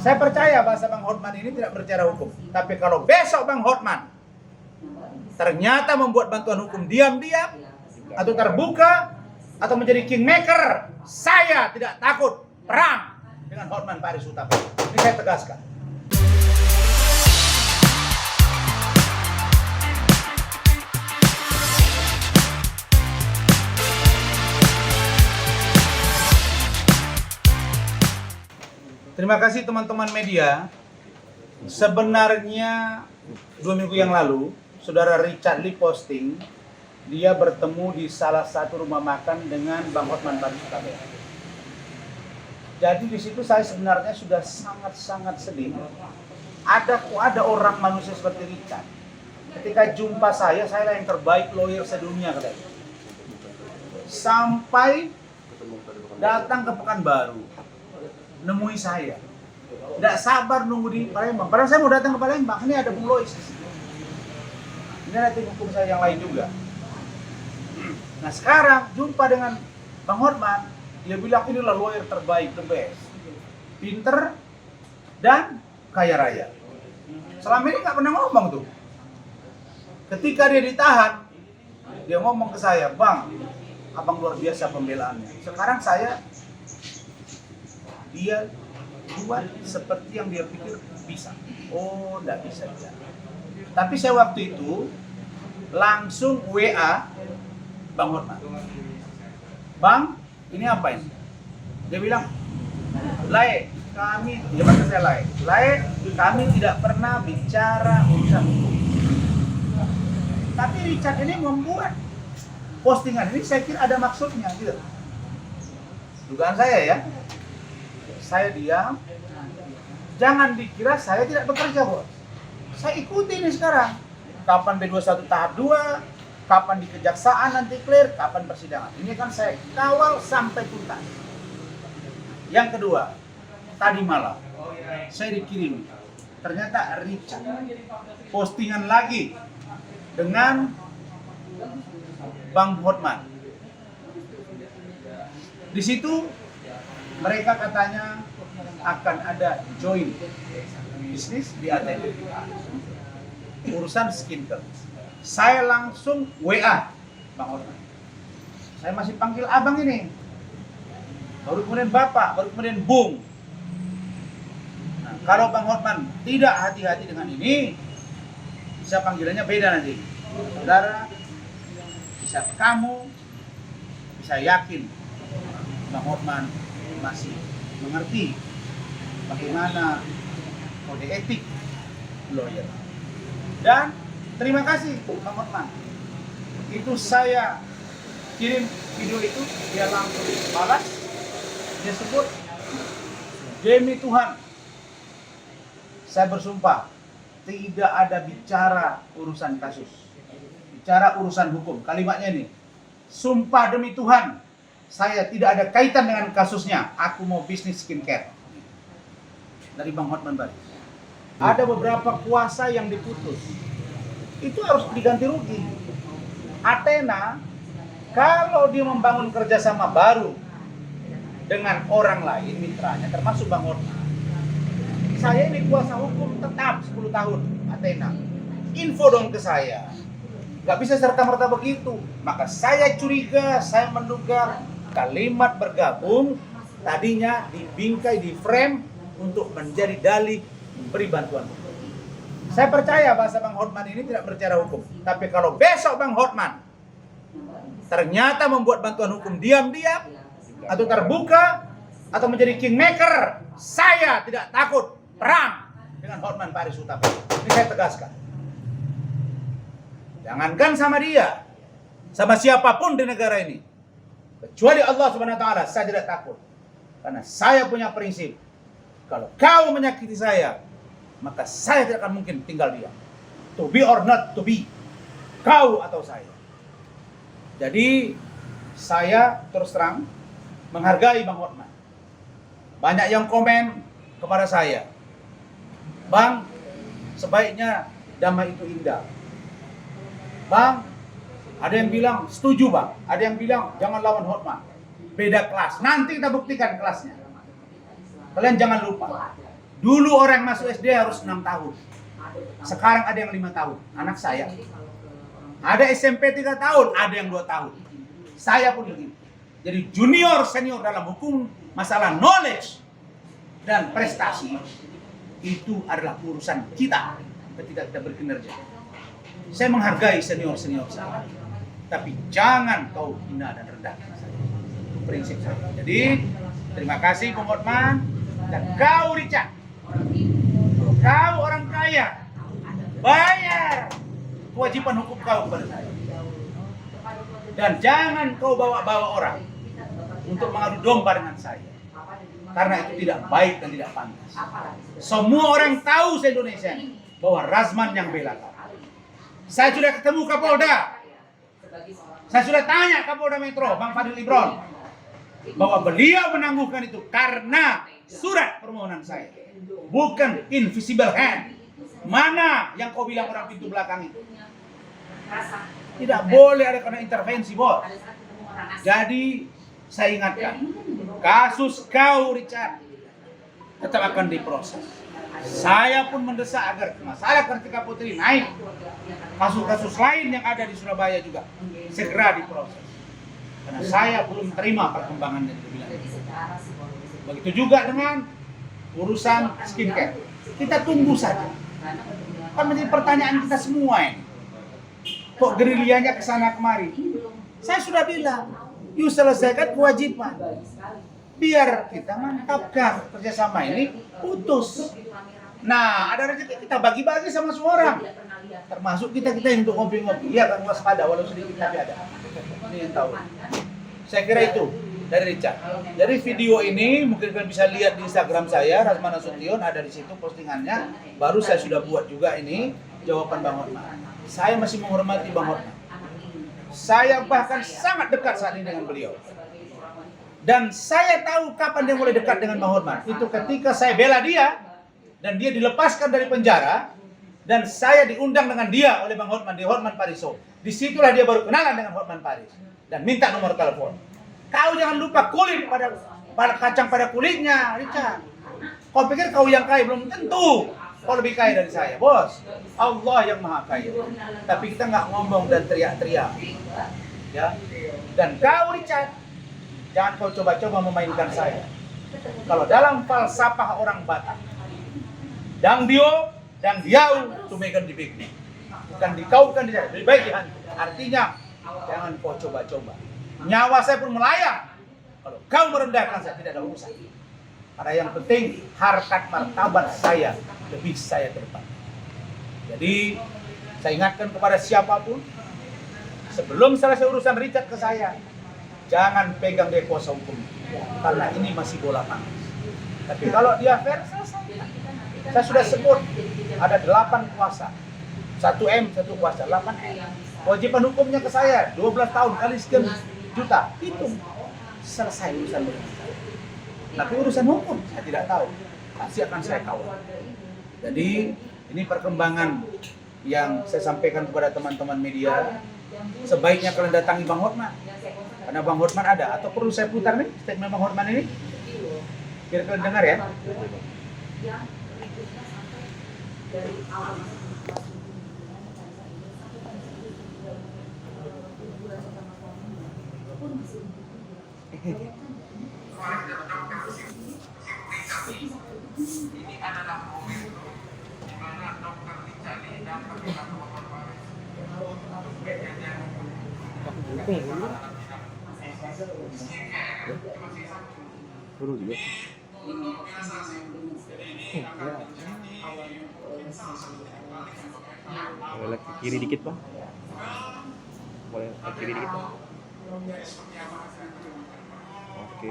Saya percaya bahasa Bang Hotman ini tidak berbicara hukum. Tapi kalau besok Bang Hotman ternyata membuat bantuan hukum diam-diam atau terbuka atau menjadi kingmaker, saya tidak takut perang dengan Hotman Paris Hutapea. Ini saya tegaskan. Terima kasih teman-teman media. Sebenarnya 2 minggu yang lalu, saudara Richard Lee posting dia bertemu di salah satu rumah makan dengan Bang Hotman Paris Hutapea. Jadi di situ saya sebenarnya sudah sangat-sangat sedih. Ada orang manusia seperti Richard. Ketika jumpa saya lah yang terbaik lawyer sedunia katanya. Sampai datang ke Pekanbaru, nemui saya. Tidak sabar nunggu di Palembang. Padahal saya mau datang ke Palembang. Ini ada Bung Lois. Ini ada tim hukum saya yang lain juga. Nah sekarang jumpa dengan Bang Hotman, dia bilang inilah lawyer terbaik, the best, pinter dan kaya raya. Selama ini nggak pernah ngomong tuh. Ketika dia ditahan, dia ngomong ke saya, Bang, abang luar biasa pembelaannya. Sekarang dia buat seperti yang dia pikir bisa. Oh, enggak bisa. Tapi saya waktu itu langsung WA Bang Hotman. Bang, ini apa ini? Dia bilang, Lai, kami tidak pernah bicara urusan hukum. Tapi Richard ini membuat postingan ini, saya kira ada maksudnya gitu. Dugaan saya ya. Saya diam, jangan dikira saya tidak bekerja, bos. Saya ikuti ini sekarang. Kapan B21 tahap 2, kapan di kejaksaan nanti clear, kapan persidangan. Ini kan saya kawal sampai tuntas. Yang kedua, tadi malam saya dikirim, ternyata Richard postingan lagi dengan Bang Hotman. Di situ mereka katanya akan ada joint bisnis di ATM, urusan skincare. Saya langsung WA Bang Hotman. Saya masih panggil abang ini, baru kemudian bapak, baru kemudian bung. Nah, kalau Bang Hotman tidak hati-hati dengan ini, bisa panggilannya beda nanti. Saudara, bisa kamu, bisa yakin Bang Hotman masih mengerti bagaimana kode etik lawyer. Dan terima kasih Bang Hotman. Itu saya kirim video itu, dia langsung balas. Dia sebut, demi Tuhan, saya bersumpah tidak ada bicara urusan kasus, bicara urusan hukum. Kalimatnya ini, sumpah demi Tuhan, saya tidak ada kaitan dengan kasusnya. Aku mau bisnis skincare. Dari Bang Hotman Paris. Ada beberapa kuasa yang diputus. Itu harus diganti rugi. Athena, kalau dia membangun kerjasama baru dengan orang lain, mitranya, termasuk Bang Hotman, saya ini kuasa hukum tetap 10 tahun, Athena. Info dong ke saya. Gak bisa serta-merta begitu. Maka saya curiga, saya menduga kalimat bergabung tadinya dibingkai, di frame untuk menjadi dalih memberi bantuan hukum. Saya percaya bahasa Bang Hotman ini tidak berbicara hukum. Tapi kalau besok Bang Hotman ternyata membuat bantuan hukum diam-diam atau terbuka atau menjadi kingmaker, saya tidak takut perang dengan Hotman Paris Hutapea. Ini saya tegaskan. Jangankan sama dia, sama siapapun di negara ini, kecuali Allah Subhanahu wa taala, saya tidak takut. Karena saya punya prinsip, kalau kau menyakiti saya, maka saya tidak akan mungkin tinggal diam. To be or not to be, kau atau saya. Jadi saya terus terang menghargai Bang Hotman. Banyak yang komen kepada saya, Bang, sebaiknya damai itu indah. Bang, ada yang bilang setuju Bang, ada yang bilang jangan lawan Hotman, beda kelas. Nanti kita buktikan kelasnya. Kalian jangan lupa, Dulu orang masuk SD harus 6 tahun. Sekarang ada yang 5 tahun. Anak saya. Ada SMP 3 tahun, ada yang 2 tahun. Saya pun begitu. Jadi junior senior dalam hukum masalah knowledge dan prestasi itu adalah urusan kita ketika kita berkinerja. Saya menghargai senior-senior saya. Tapi jangan kau hina dan rendahkan saya. Itu prinsip saya. Jadi terima kasih Bung Hotman dan kau Richard. Kau orang kaya, bayar kewajiban hukum kau kepada saya. Dan jangan kau bawa-bawa orang untuk mengadu domba dengan saya. Karena itu tidak baik dan tidak pantas. Semua orang tahu se-Indonesia bahwa Razman yang bela kau. Saya sudah ketemu Kapolda. Saya sudah tanya Kapolda Metro, Bang Fadil Ibron, bahwa beliau menangguhkan itu karena surat permohonan saya. Bukan invisible hand. Mana yang kau bilang orang pintu belakang itu? Tidak boleh ada kena intervensi, bos. Jadi saya ingatkan, kasus kau Richard tetap akan diproses. Saya pun mendesak agar masalah Kartika Putri naik. Kasus-kasus lain yang ada di Surabaya juga segera diproses. Karena saya belum terima perkembangan yang dibilang. Begitu juga dengan urusan skincare. Kita tunggu saja. Kan menjadi pertanyaan kita semua ini. Kok gerilyanya ke sana kemari? Saya sudah bilang, you selesaikan kewajiban. Biar kita mantapkan kerjasama ini putus. Nah, ada rezeki kita bagi-bagi sama semua orang. Termasuk kita yang untuk ngopi-ngopi. Iya kan, waspada walau sedikit tapi ada. Ini yang tahu. Saya kira itu dari Richard. Dari video ini mungkin kalian bisa lihat di Instagram saya, Razman Nasution, ada di situ postingannya. Baru saya sudah buat juga ini jawaban Bang Hotman. Saya masih menghormati Bang Hotman. Saya bahkan sangat dekat saat ini dengan beliau. Dan saya tahu kapan dia mulai dekat dengan Bang Hotman. Itu ketika saya bela dia dan dia dilepaskan dari penjara dan saya diundang dengan dia oleh Bang Hotman di Hotman Paris Show. Disitulah dia baru kenalan dengan Hotman Paris dan minta nomor telepon. Kau jangan lupa kulit pada kacang pada kulitnya, Richard. Kau pikir kau yang kaya? Belum tentu. Kau lebih kaya dari saya, bos. Allah yang maha kaya. Tapi kita nggak ngomong dan teriak-teriak. Ya. Dan kau, Richard, jangan kau coba-coba memainkan saya. Kalau dalam falsafah orang Batak, dang dio, dang diau, tumekan di bigni. Bukan dikau, bukan dia. Lebih baik dihantu. Artinya, jangan kau coba-coba. Nyawa saya pun melayang. Kalau kau merendahkan saya, tidak ada urusan. Karena yang penting, harkat martabat saya lebih saya ke depan. Jadi, saya ingatkan kepada siapapun, sebelum selesai urusan Richard ke saya, jangan pegang dia kuasa hukum. Karena ini masih bola panas. Tapi kalau dia fair, selesai. Saya sudah sebut, ada 8 kuasa. 1M, 1 kuasa, 8M. Kewajiban hukumnya ke saya, 12 tahun kali sekian juta. Hitung. Selesai urusan saya. Tapi urusan hukum, saya tidak tahu. Pasti akan saya kawal. Jadi, ini perkembangan yang saya sampaikan kepada teman-teman media. Sebaiknya kalian datangi Bang Hotman. Karena Bang Hotman ada. Atau perlu saya putar nih, statement Bang Hotman ini? Biar kalian dengar ya. Ini adalah momen di mana Dr. Richard datang ke kantor Paris. Perlu juga. Boleh ke kiri dikit, Bang. Boleh ke kiri dikit, Bang. Oke.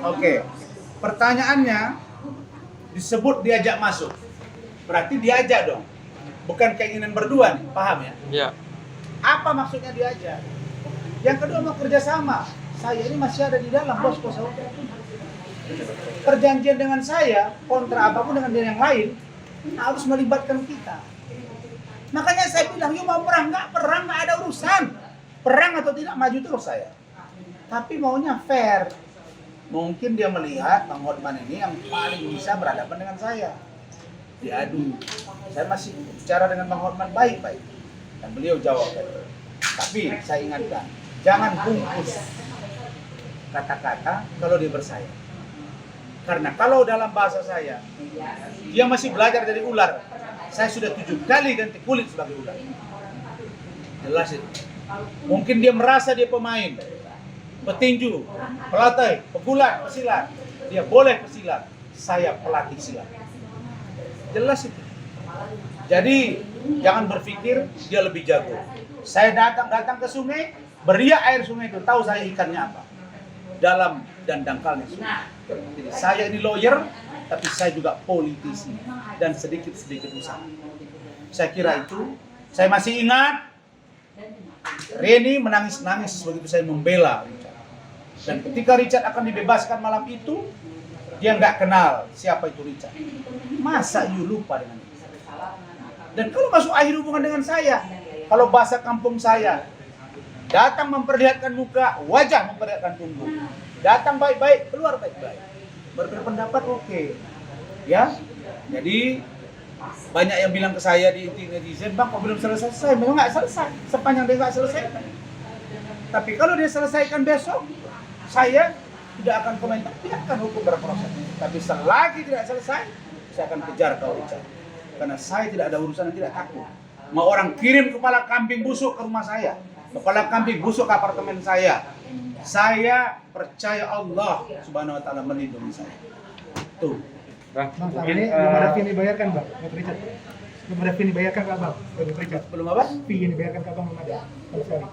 Oke. Pertanyaannya disebut diajak masuk. Berarti diajak dong. Bukan keinginan berdua nih, paham ya? Iya. Apa maksudnya diajak? Yang kedua mau kerjasama. Saya ini masih ada di dalam bos. Perjanjian dengan saya, kontra apapun dengan yang lain, harus melibatkan kita. Makanya saya bilang, yuk mau perang, nggak ada urusan. Perang atau tidak, maju terus saya. Tapi maunya fair. Mungkin dia melihat Bang Hotman ini yang paling bisa berhadapan dengan saya. Diadu. Saya masih bicara dengan Bang Hotman baik-baik. Dan beliau jawab. Tapi saya ingatkan, jangan bungkus kata-kata kalau dia bersayap. Karena kalau dalam bahasa saya, dia masih belajar dari ular. Saya sudah 7 kali ganti kulit sebagai ular. Jelas itu. Mungkin dia merasa dia pemain, petinju, pelatih, pegulat, pesilat. Dia boleh pesilat. Saya pelatih silat. Jelas itu. Jadi jangan berpikir dia lebih jago. Saya datang ke sungai, beriak air sungai itu, tahu saya ikannya apa. Dalam dan dangkalnya sungai. Jadi saya ini lawyer, tapi saya juga politisi dan sedikit-sedikit usaha. Saya kira itu. Saya masih ingat Reni menangis-nangis begitu saya membela Richard. Dan ketika Richard akan dibebaskan malam itu, dia nggak kenal siapa itu Richard. Masa you lupa dengan itu? Dan kalau masuk akhir hubungan dengan saya, kalau bahasa kampung saya, datang memperlihatkan muka, wajah memperlihatkan punggung. Datang baik-baik, keluar baik-baik. Berbeda pendapat oke. Ya. Jadi banyak yang bilang ke saya di netizen, Bang, kok belum selesai? Memang nggak selesai, sepanjang dia nggak selesaikan. Tapi kalau dia selesaikan besok, saya tidak akan komentar, biarkan hukum berproses. Tapi selagi tidak selesai, saya akan kejar kau Richard. Karena saya tidak ada urusan dan tidak takut. Mau orang kirim kepala kambing busuk ke rumah saya, kepala kambing busuk ke apartemen saya percaya Allah Subhanahu Wa Taala melindungi saya. Tuh. Bang, saat ini belum ada fee yang dibayarkan, Bang, buat Richard. Belum ada fee yang dibayarkan ke Abang, buat Richard. Belum apa? Fee yang dibayarkan ke Abang belum ada, sama sekali.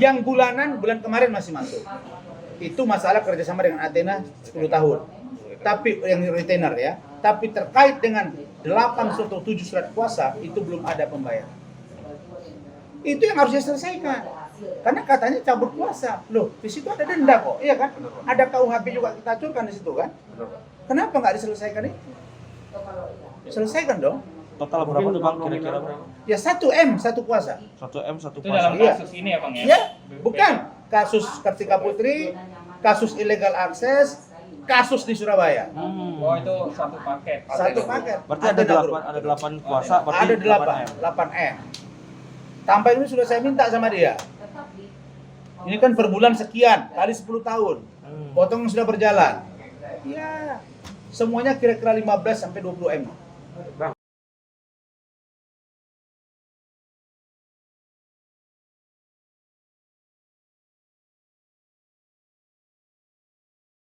Yang bulan kemarin masih masuk. Itu masalah kerjasama dengan Athena 10 tahun. Tapi yang retainer ya. Tapi terkait dengan 8 atau 7 surat kuasa itu belum ada pembayaran. Itu yang harus diselesaikan. Karena katanya cabut kuasa. Loh, di situ ada denda kok, iya kan? Ada KUHP juga kita aculkan di situ kan? Kenapa nggak diselesaikan itu? Selesaikan dong. Total berapa tuh Bang kira-kira? Ya 1M, satu kuasa. 1M 1 Itu dalam Iya. kasus ini ya Bang ya? Ya, bukan. Kasus Kartika Putri, kasus illegal akses, kasus di Surabaya. Oh itu satu paket. Satu paket. Berarti Athena ada Group. 8 kuasa, berarti Ada 8M. 8M. Tambah ini sudah saya minta sama dia. Ini kan per bulan sekian, kali 10 tahun. Potong sudah berjalan. Ya, semuanya kira-kira 15 sampai 20 M.